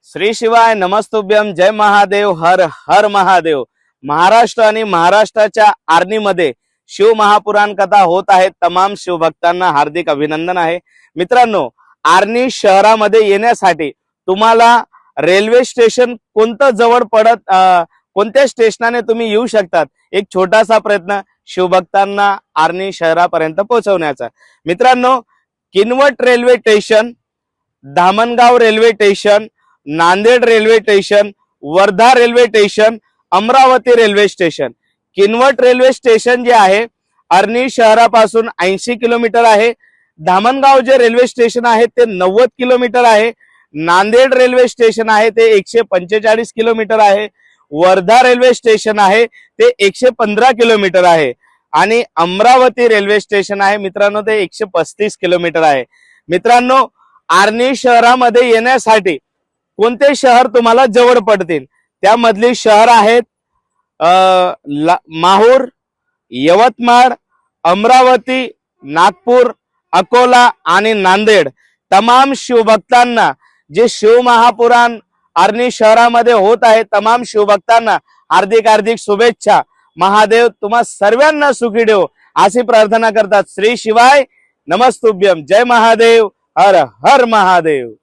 श्री शिवाय नमस्तुभ्यम जय महादेव हर हर महादेव। महाराष्ट्र आणि महाराष्ट्राच्या आर्नीमध्ये शिव महापुराण कथा होत आहे। तमाम शिवभक्तांना हार्दिक अभिनंदन आहे। मित्रांनो, आर्नी शहरामध्ये येण्यासाठी तुम्हाला रेल्वे स्टेशन कोणतं जवळ पडत कोणत्या स्टेशनाने तुम्ही येऊ शकतात, एक छोटासा प्रयत्न शिवभक्तांना आर्नी शहरापर्यंत पोहोचवण्याचा। मित्रांनो, Kinwat railway station, Dhamangaon railway station, Nanded railway station, Wardha railway station, Amravati railway station. Kinwat railway station जे आहे आर्नी शहरापासून 80 किलोमीटर आहे। धामणगाव जे रेल्वे स्टेशन आहे ते 90 किलोमीटर आहे। नांदेड रेल्वे स्टेशन आहे ते 145 किलोमीटर आहे। वर्धा रेल्वे स्टेशन आहे ते 115 किलोमीटर आहे आणि अमरावती रेल्वे स्टेशन आहे मित्रांनो ते 135 किलोमीटर आहे। मित्रांनो, आर्नी शहरामध्ये येण्यासाठी कोणते शहर तुम्हाला जवळ पडतील त्यामधली शहर आहेत माहूर, यवतमाळ, अमरावती, नागपूर, अकोला आणि नांदेड। तमाम शिवभक्तांना जे शिव महापुराण आर्नी शहरामध्ये होत आहे तमाम शिवभक्तांना हार्दिक हार्दिक शुभेच्छा। महादेव तुम्हा सर्वांना सुखी ठेवो अशी प्रार्थना करतात। श्री शिवाय नमस्तुभ्यम जय महादेव हर हर महादेव।